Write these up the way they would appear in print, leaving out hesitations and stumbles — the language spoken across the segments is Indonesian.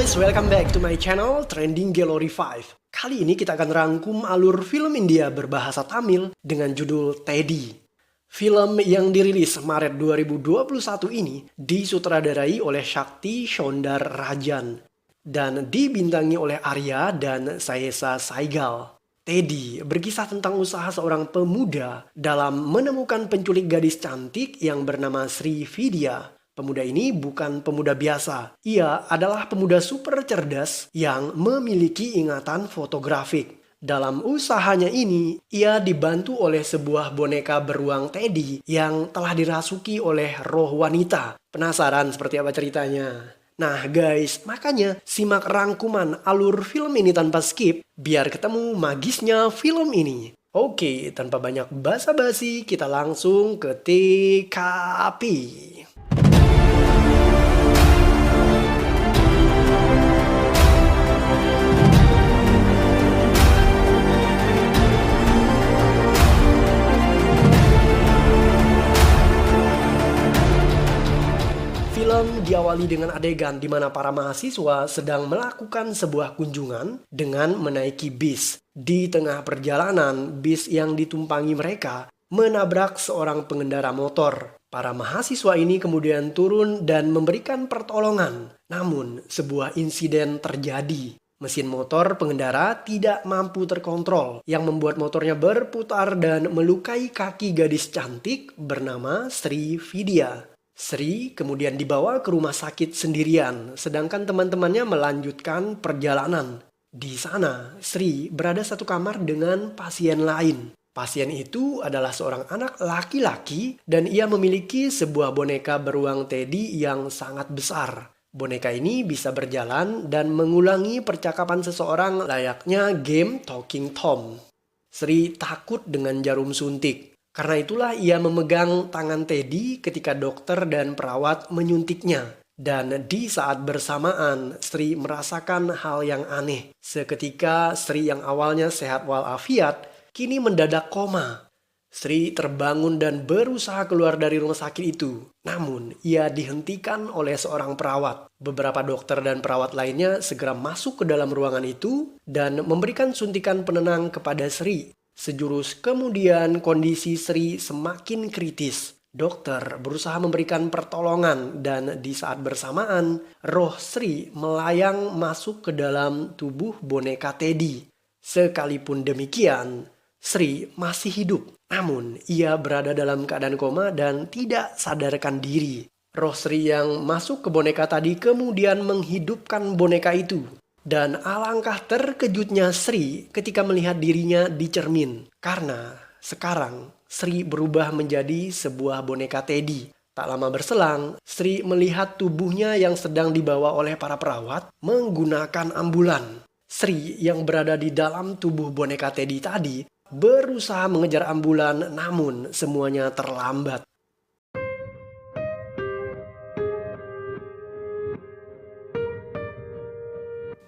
guys, welcome back to my channel Trending Gallery 5. Kali ini kita akan rangkum alur film India berbahasa Tamil dengan judul Teddy. Film yang dirilis Maret 2021 ini disutradarai oleh Shakti Shondar Rajan dan dibintangi oleh Arya dan Saesa Saigal. Teddy berkisah tentang usaha seorang pemuda dalam menemukan penculik gadis cantik yang bernama Sri Vidya. Pemuda ini bukan pemuda biasa. Ia adalah pemuda super cerdas yang memiliki ingatan fotografik. Dalam usahanya ini, ia dibantu oleh sebuah boneka beruang Teddy yang telah dirasuki oleh roh wanita. Penasaran seperti apa ceritanya? Nah guys, makanya simak rangkuman alur film ini tanpa skip biar ketemu magisnya film ini. Oke, tanpa banyak basa-basi, kita langsung ke TKP. Film diawali dengan adegan di mana para mahasiswa sedang melakukan sebuah kunjungan dengan menaiki bis. Di tengah perjalanan, bis yang ditumpangi mereka menabrak seorang pengendara motor. Para mahasiswa ini kemudian turun dan memberikan pertolongan. Namun, sebuah insiden terjadi. Mesin motor pengendara tidak mampu terkontrol, yang membuat motornya berputar dan melukai kaki gadis cantik bernama Sri Vidya. Sri kemudian dibawa ke rumah sakit sendirian, sedangkan teman-temannya melanjutkan perjalanan. Di sana, Sri berada satu kamar dengan pasien lain. Pasien itu adalah seorang anak laki-laki dan ia memiliki sebuah boneka beruang Teddy yang sangat besar. Boneka ini bisa berjalan dan mengulangi percakapan seseorang layaknya game Talking Tom. Sri takut dengan jarum suntik. Karena itulah ia memegang tangan Teddy ketika dokter dan perawat menyuntiknya. Dan di saat bersamaan, Sri merasakan hal yang aneh. Seketika Sri yang awalnya sehat walafiat, kini mendadak koma. Sri terbangun dan berusaha keluar dari rumah sakit itu. Namun, ia dihentikan oleh seorang perawat. Beberapa dokter dan perawat lainnya segera masuk ke dalam ruangan itu dan memberikan suntikan penenang kepada Sri. Sejurus kemudian kondisi Sri semakin kritis. Dokter berusaha memberikan pertolongan dan di saat bersamaan roh Sri melayang masuk ke dalam tubuh boneka Teddy. Sekalipun demikian, Sri masih hidup. Namun ia berada dalam keadaan koma dan tidak sadarkan diri. Roh Sri yang masuk ke boneka tadi kemudian menghidupkan boneka itu. Dan alangkah terkejutnya Sri ketika melihat dirinya di cermin. Karena sekarang Sri berubah menjadi sebuah boneka Teddy. Tak lama berselang, Sri melihat tubuhnya yang sedang dibawa oleh para perawat menggunakan ambulan. Sri yang berada di dalam tubuh boneka Teddy tadi berusaha mengejar ambulan, namun semuanya terlambat.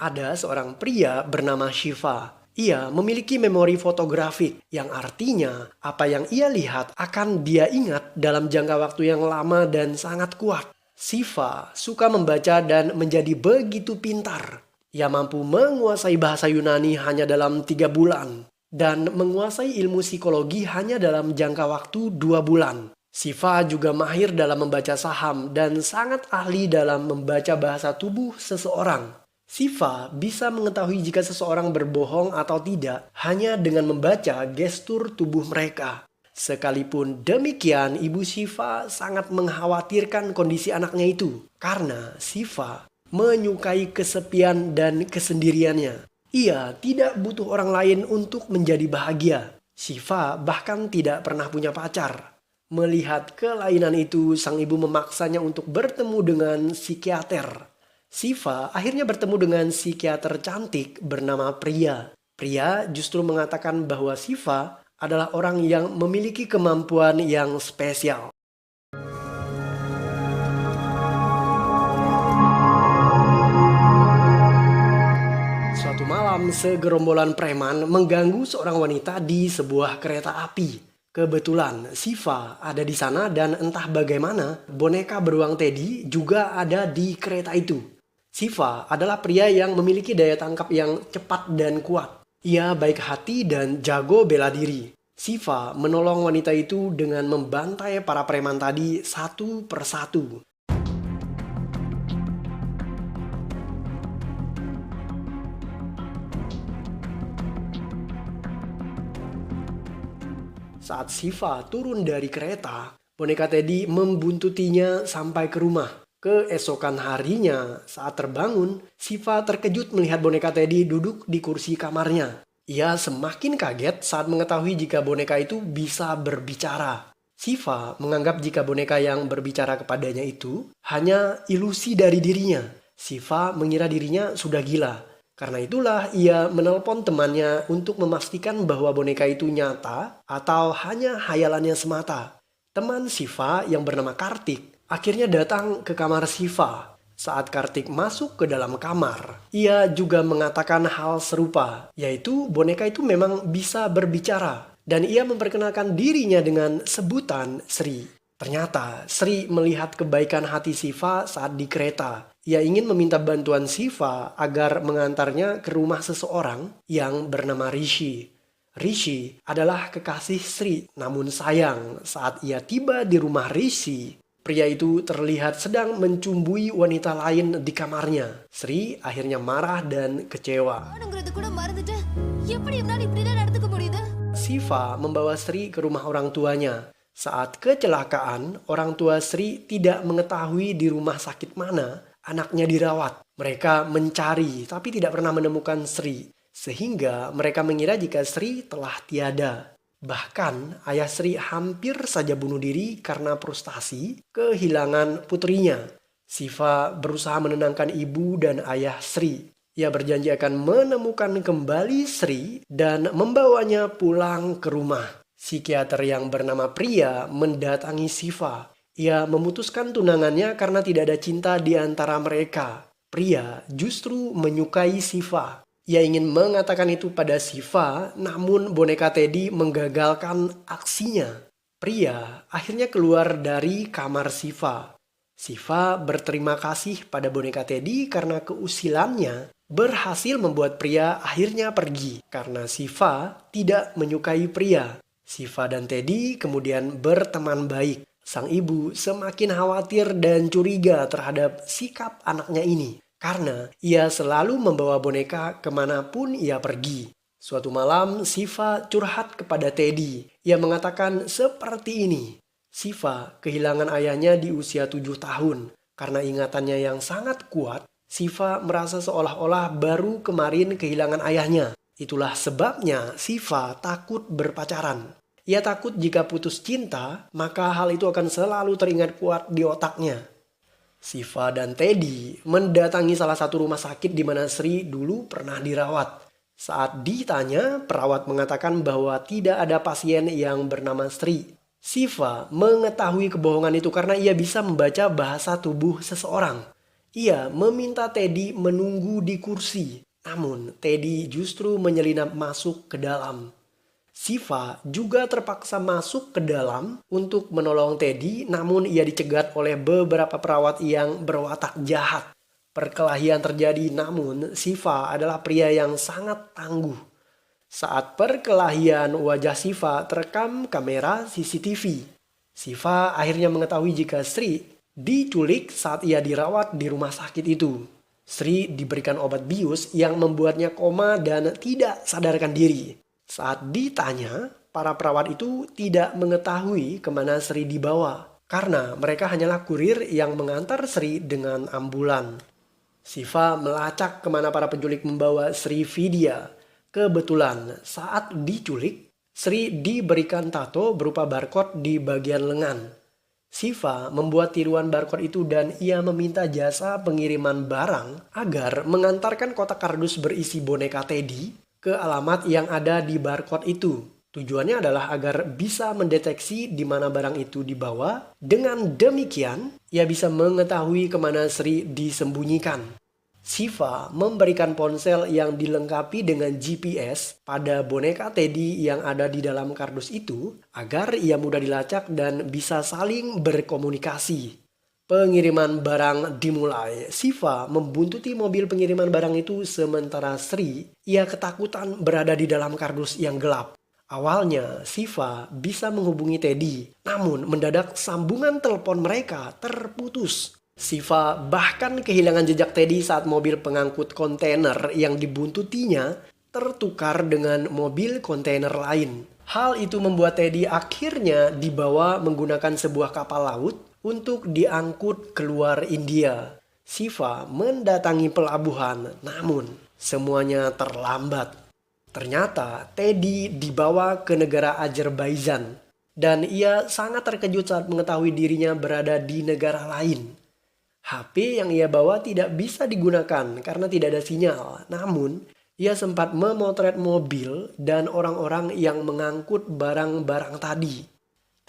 Ada seorang pria bernama Shiva. Ia memiliki memori fotografik yang artinya apa yang ia lihat akan dia ingat dalam jangka waktu yang lama dan sangat kuat. Shiva suka membaca dan menjadi begitu pintar. Ia mampu menguasai bahasa Yunani hanya dalam 3 bulan dan menguasai ilmu psikologi hanya dalam jangka waktu 2 bulan. Shiva juga mahir dalam membaca saham dan sangat ahli dalam membaca bahasa tubuh seseorang. Shiva bisa mengetahui jika seseorang berbohong atau tidak hanya dengan membaca gestur tubuh mereka. Sekalipun demikian, ibu Shiva sangat mengkhawatirkan kondisi anaknya itu. Karena Shiva menyukai kesepian dan kesendiriannya. Ia tidak butuh orang lain untuk menjadi bahagia. Shiva bahkan tidak pernah punya pacar. Melihat kelainan itu, sang ibu memaksanya untuk bertemu dengan psikiater. Shiva akhirnya bertemu dengan psikiater cantik bernama Priya. Priya justru mengatakan bahwa Shiva adalah orang yang memiliki kemampuan yang spesial. Suatu malam, segerombolan preman mengganggu seorang wanita di sebuah kereta api. Kebetulan Shiva ada di sana dan entah bagaimana boneka beruang Teddy juga ada di kereta itu. Siva adalah pria yang memiliki daya tangkap yang cepat dan kuat. Ia baik hati dan jago bela diri. Siva menolong wanita itu dengan membantai para preman tadi satu persatu. Saat Siva turun dari kereta, boneka Teddy membuntutinya sampai ke rumah. Keesokan harinya, saat terbangun, Siva terkejut melihat boneka Teddy duduk di kursi kamarnya. Ia semakin kaget saat mengetahui jika boneka itu bisa berbicara. Siva menganggap jika boneka yang berbicara kepadanya itu hanya ilusi dari dirinya. Siva mengira dirinya sudah gila. Karena itulah ia menelpon temannya untuk memastikan bahwa boneka itu nyata atau hanya hayalannya semata. Teman Siva yang bernama Kartik akhirnya datang ke kamar Siva. Saat Kartik masuk ke dalam kamar, ia juga mengatakan hal serupa, yaitu boneka itu memang bisa berbicara. Dan ia memperkenalkan dirinya dengan sebutan Sri. Ternyata Sri melihat kebaikan hati Siva saat di kereta. Ia ingin meminta bantuan Siva agar mengantarnya ke rumah seseorang yang bernama Rishi. Rishi adalah kekasih Sri, namun sayang saat ia tiba di rumah Rishi, pria itu terlihat sedang mencumbui wanita lain di kamarnya. Sri akhirnya marah dan kecewa. Siva membawa Sri ke rumah orang tuanya. Saat kecelakaan, orang tua Sri tidak mengetahui di rumah sakit mana anaknya dirawat. Mereka mencari tapi tidak pernah menemukan Sri. Sehingga mereka mengira jika Sri telah tiada. Bahkan ayah Sri hampir saja bunuh diri karena frustasi kehilangan putrinya. Siva berusaha menenangkan ibu dan ayah Sri. Ia berjanji akan menemukan kembali Sri dan membawanya pulang ke rumah. Psikiater yang bernama Priya mendatangi Siva. Ia memutuskan tunangannya karena tidak ada cinta di antara mereka. Priya justru menyukai Siva. Ia ingin mengatakan itu pada Siva, namun boneka Teddy menggagalkan aksinya. Priya akhirnya keluar dari kamar Siva. Siva berterima kasih pada boneka Teddy karena keusilannya berhasil membuat Priya akhirnya pergi karena Siva tidak menyukai Priya. Siva dan Teddy kemudian berteman baik. Sang ibu semakin khawatir dan curiga terhadap sikap anaknya ini karena ia selalu membawa boneka kemanapun ia pergi. Suatu malam Siva curhat kepada Teddy. Ia mengatakan seperti ini. Siva kehilangan ayahnya di usia 7 tahun. Karena ingatannya yang sangat kuat, Siva merasa seolah-olah baru kemarin kehilangan ayahnya. Itulah sebabnya Siva takut berpacaran. Ia takut jika putus cinta, maka hal itu akan selalu teringat kuat di otaknya. Siva dan Teddy mendatangi salah satu rumah sakit di mana Sri dulu pernah dirawat. Saat ditanya, perawat mengatakan bahwa tidak ada pasien yang bernama Sri. Siva mengetahui kebohongan itu karena ia bisa membaca bahasa tubuh seseorang. Ia meminta Teddy menunggu di kursi, namun Teddy justru menyelinap masuk ke dalam. Siva juga terpaksa masuk ke dalam untuk menolong Teddy, namun ia dicegat oleh beberapa perawat yang berwatak jahat. Perkelahian terjadi, namun Siva adalah pria yang sangat tangguh. Saat perkelahian, wajah Siva terekam kamera CCTV. Siva akhirnya mengetahui jika Sri diculik saat ia dirawat di rumah sakit itu. Sri diberikan obat bius yang membuatnya koma dan tidak sadarkan diri. Saat ditanya, para perawat itu tidak mengetahui kemana Sri dibawa karena mereka hanyalah kurir yang mengantar Sri dengan ambulan. Siva melacak kemana para penculik membawa Sri Vidya. Kebetulan saat diculik, Sri diberikan tato berupa barcode di bagian lengan. Siva membuat tiruan barcode itu dan ia meminta jasa pengiriman barang agar mengantarkan kotak kardus berisi boneka Teddy ke alamat yang ada di barcode itu. Tujuannya adalah agar bisa mendeteksi di mana barang itu dibawa. Dengan demikian, ia bisa mengetahui kemana Sri disembunyikan. Siva memberikan ponsel yang dilengkapi dengan GPS pada boneka Teddy yang ada di dalam kardus itu agar ia mudah dilacak dan bisa saling berkomunikasi. Pengiriman barang dimulai. Siva membuntuti mobil pengiriman barang itu sementara Sri, ia ketakutan berada di dalam kardus yang gelap. Awalnya, Siva bisa menghubungi Teddy, namun mendadak sambungan telepon mereka terputus. Siva bahkan kehilangan jejak Teddy saat mobil pengangkut kontainer yang dibuntutinya tertukar dengan mobil kontainer lain. Hal itu membuat Teddy akhirnya dibawa menggunakan sebuah kapal laut untuk diangkut keluar India. Siva mendatangi pelabuhan, namun semuanya terlambat. Ternyata Teddy dibawa ke negara Azerbaijan dan ia sangat terkejut saat mengetahui dirinya berada di negara lain. HP yang ia bawa tidak bisa digunakan karena tidak ada sinyal. Namun, ia sempat memotret mobil dan orang-orang yang mengangkut barang-barang tadi.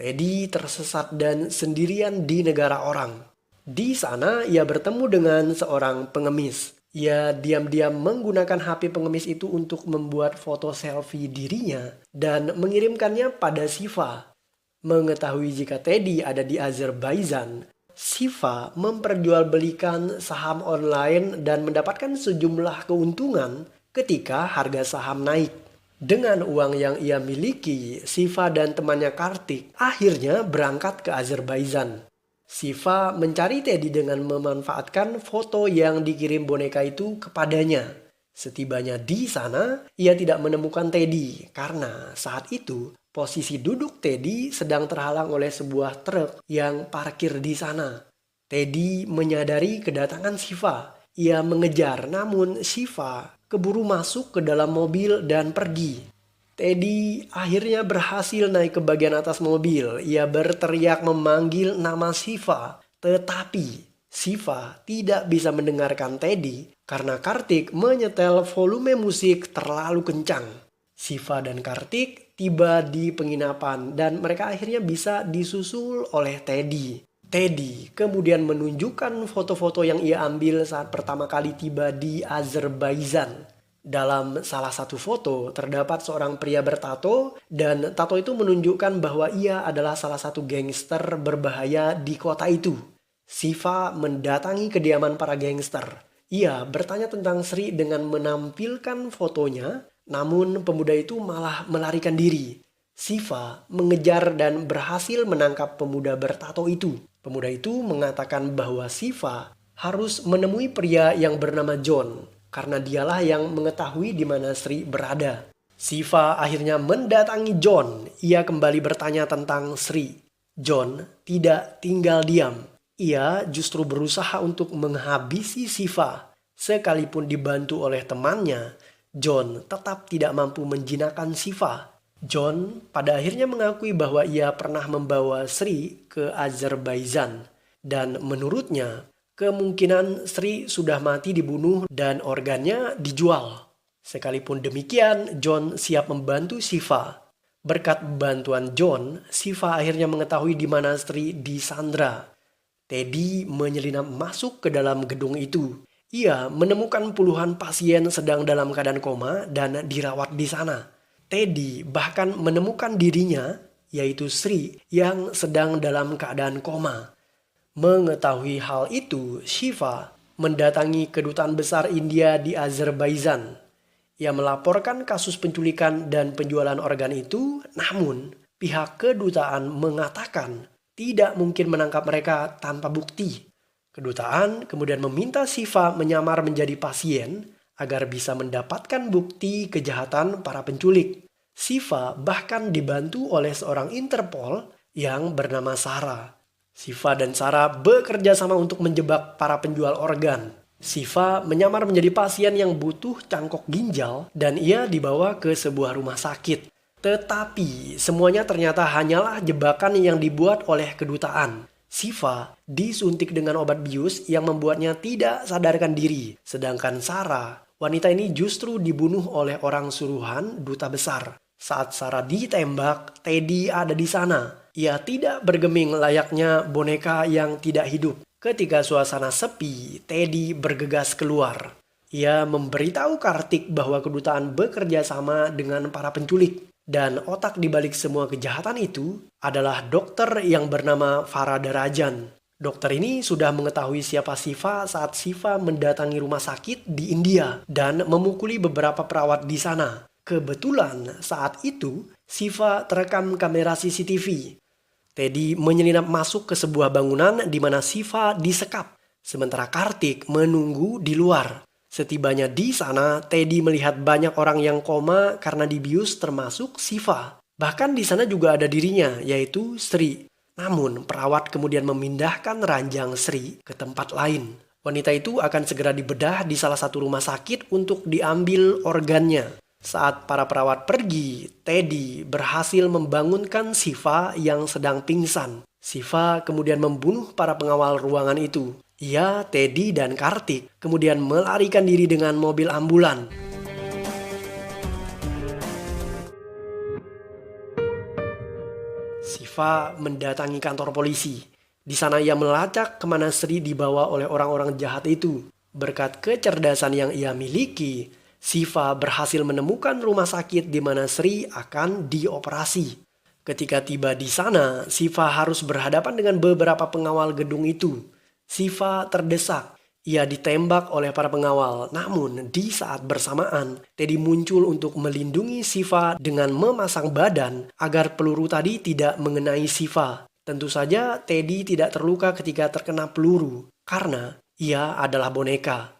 Teddy tersesat dan sendirian di negara orang. Di sana ia bertemu dengan seorang pengemis. Ia diam-diam menggunakan HP pengemis itu untuk membuat foto selfie dirinya dan mengirimkannya pada Siva. Mengetahui jika Teddy ada di Azerbaijan, Siva memperjualbelikan saham online dan mendapatkan sejumlah keuntungan ketika harga saham naik. Dengan uang yang ia miliki, Siva dan temannya Kartik akhirnya berangkat ke Azerbaijan. Siva mencari Teddy dengan memanfaatkan foto yang dikirim boneka itu kepadanya. Setibanya di sana, ia tidak menemukan Teddy karena saat itu posisi duduk Teddy sedang terhalang oleh sebuah truk yang parkir di sana. Teddy menyadari kedatangan Siva. Ia mengejar, namun Siva keburu masuk ke dalam mobil dan pergi. Teddy akhirnya berhasil naik ke bagian atas mobil. Ia berteriak memanggil nama Siva, tetapi Siva tidak bisa mendengarkan Teddy karena Kartik menyetel volume musik terlalu kencang. Siva dan Kartik tiba di penginapan dan mereka akhirnya bisa disusul oleh Teddy. Teddy kemudian menunjukkan foto-foto yang ia ambil saat pertama kali tiba di Azerbaijan. Dalam salah satu foto terdapat seorang pria bertato dan tato itu menunjukkan bahwa ia adalah salah satu gangster berbahaya di kota itu. Siva mendatangi kediaman para gangster. Ia bertanya tentang Sri dengan menampilkan fotonya, namun pemuda itu malah melarikan diri. Siva mengejar dan berhasil menangkap pemuda bertato itu. Pemuda itu mengatakan bahwa Siva harus menemui pria yang bernama John karena dialah yang mengetahui di mana Sri berada. Siva akhirnya mendatangi John. Ia kembali bertanya tentang Sri. John tidak tinggal diam. Ia justru berusaha untuk menghabisi Siva. Sekalipun dibantu oleh temannya, John tetap tidak mampu menjinakkan Siva. John pada akhirnya mengakui bahwa ia pernah membawa Sri ke Azerbaijan dan menurutnya kemungkinan Sri sudah mati dibunuh dan organnya dijual. Sekalipun demikian, John siap membantu Siva. Berkat bantuan John, Siva akhirnya mengetahui di mana Sri disandra. Teddy menyelinap masuk ke dalam gedung itu. Ia menemukan puluhan pasien sedang dalam keadaan koma dan dirawat di sana. Teddy bahkan menemukan dirinya, yaitu Sri, yang sedang dalam keadaan koma. Mengetahui hal itu, Siva mendatangi kedutaan besar India di Azerbaijan. Ia melaporkan kasus penculikan dan penjualan organ itu, namun pihak kedutaan mengatakan tidak mungkin menangkap mereka tanpa bukti. Kedutaan kemudian meminta Siva menyamar menjadi pasien agar bisa mendapatkan bukti kejahatan para penculik. Siva bahkan dibantu oleh seorang Interpol yang bernama Sarah. Siva dan Sarah bekerja sama untuk menjebak para penjual organ. Siva menyamar menjadi pasien yang butuh cangkok ginjal dan ia dibawa ke sebuah rumah sakit. Tetapi semuanya ternyata hanyalah jebakan yang dibuat oleh kedutaan. Siva disuntik dengan obat bius yang membuatnya tidak sadarkan diri. Sedangkan Sarah, wanita ini justru dibunuh oleh orang suruhan duta besar. Saat Sarah ditembak, Teddy ada di sana. Ia tidak bergeming layaknya boneka yang tidak hidup. Ketika suasana sepi, Teddy bergegas keluar. Ia memberitahu Kartik bahwa kedutaan bekerja sama dengan para penculik. Dan otak dibalik semua kejahatan itu adalah dokter yang bernama Farah Darajan. Dokter ini sudah mengetahui siapa Siva saat Siva mendatangi rumah sakit di India dan memukuli beberapa perawat di sana. Kebetulan saat itu Siva terekam kamera CCTV. Teddy menyelinap masuk ke sebuah bangunan di mana Siva disekap, sementara Kartik menunggu di luar. Setibanya di sana, Teddy melihat banyak orang yang koma karena dibius termasuk Siva. Bahkan di sana juga ada dirinya, yaitu Sri. Namun, perawat kemudian memindahkan ranjang Sri ke tempat lain. Wanita itu akan segera dibedah di salah satu rumah sakit untuk diambil organnya. Saat para perawat pergi, Teddy berhasil membangunkan Siva yang sedang pingsan. Siva kemudian membunuh para pengawal ruangan itu. Ia, Teddy, dan Kartik kemudian melarikan diri dengan mobil ambulan. Siva mendatangi kantor polisi. Di sana ia melacak kemana Sri dibawa oleh orang-orang jahat itu. Berkat kecerdasan yang ia miliki, Siva berhasil menemukan rumah sakit di mana Sri akan dioperasi. Ketika tiba di sana, Siva harus berhadapan dengan beberapa pengawal gedung itu. Siva terdesak. Ia ditembak oleh para pengawal, namun di saat bersamaan, Teddy muncul untuk melindungi Siva dengan memasang badan agar peluru tadi tidak mengenai Siva. Tentu saja Teddy tidak terluka ketika terkena peluru, karena ia adalah boneka.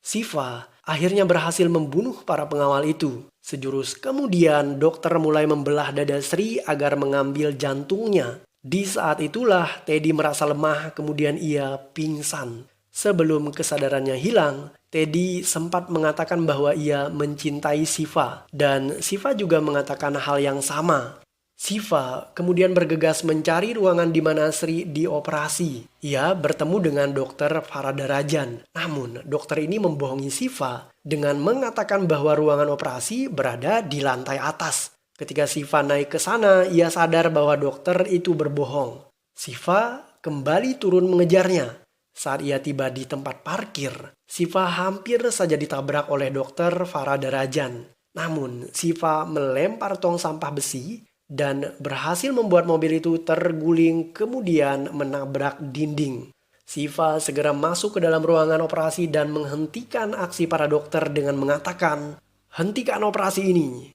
Siva akhirnya berhasil membunuh para pengawal itu. Sejurus kemudian, dokter mulai membelah dada Sri agar mengambil jantungnya. Di saat itulah Teddy merasa lemah, kemudian ia pingsan. Sebelum kesadarannya hilang, Teddy sempat mengatakan bahwa ia mencintai Siva. Dan Siva juga mengatakan hal yang sama. Siva kemudian bergegas mencari ruangan di mana Sri dioperasi. Ia bertemu dengan dokter Faradarajan. Namun dokter ini membohongi Siva dengan mengatakan bahwa ruangan operasi berada di lantai atas. Ketika Siva naik ke sana, ia sadar bahwa dokter itu berbohong. Siva kembali turun mengejarnya. Saat ia tiba di tempat parkir, Siva hampir saja ditabrak oleh dokter Faradarajan. Namun, Siva melempar tong sampah besi dan berhasil membuat mobil itu terguling kemudian menabrak dinding. Siva segera masuk ke dalam ruangan operasi dan menghentikan aksi para dokter dengan mengatakan, "Hentikan operasi ini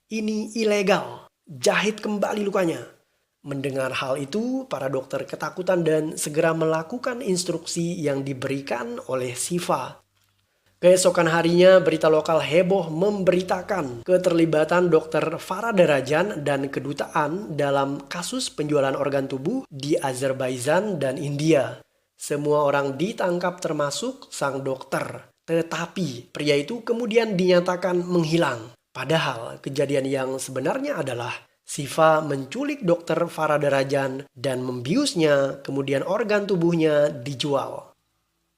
ilegal, jahit kembali lukanya." Mendengar hal itu, para dokter ketakutan dan segera melakukan instruksi yang diberikan oleh Siva. Keesokan harinya, berita lokal heboh memberitakan keterlibatan dokter Faradarajan dan kedutaan dalam kasus penjualan organ tubuh di Azerbaijan dan India. Semua orang ditangkap termasuk sang dokter. Tetapi pria itu kemudian dinyatakan menghilang. Padahal kejadian yang sebenarnya adalah Siva menculik dokter Faradarajan dan membiusnya, kemudian organ tubuhnya dijual.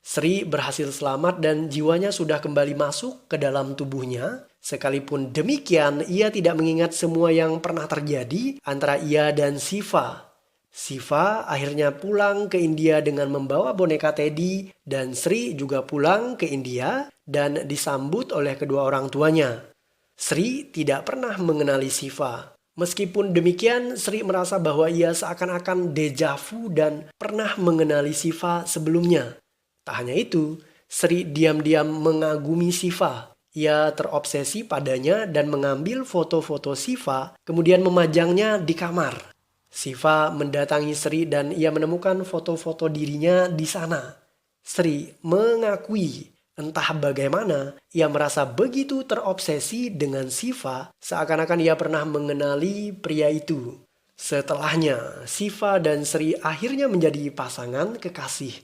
Sri berhasil selamat dan jiwanya sudah kembali masuk ke dalam tubuhnya. Sekalipun demikian, ia tidak mengingat semua yang pernah terjadi antara ia dan Siva. Siva akhirnya pulang ke India dengan membawa boneka Teddy dan Sri juga pulang ke India dan disambut oleh kedua orang tuanya. Sri tidak pernah mengenali Siva. Meskipun demikian, Sri merasa bahwa ia seakan-akan deja vu dan pernah mengenali Siva sebelumnya. Tak hanya itu, Sri diam-diam mengagumi Siva. Ia terobsesi padanya dan mengambil foto-foto Siva, kemudian memajangnya di kamar. Siva mendatangi Sri dan ia menemukan foto-foto dirinya di sana. Sri mengakui entah bagaimana, ia merasa begitu terobsesi dengan Siva, seakan-akan ia pernah mengenali pria itu. Setelahnya, Siva dan Sri akhirnya menjadi pasangan kekasih.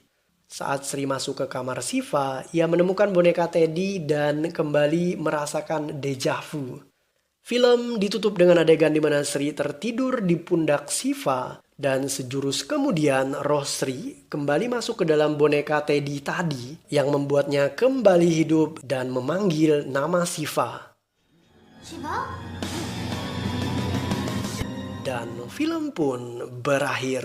Saat Sri masuk ke kamar Siva, ia menemukan boneka Teddy dan kembali merasakan deja vu. Film ditutup dengan adegan di mana Sri tertidur di pundak Siva dan sejurus kemudian roh Sri kembali masuk ke dalam boneka Teddy tadi yang membuatnya kembali hidup dan memanggil nama Siva. Siva? Dan film pun berakhir.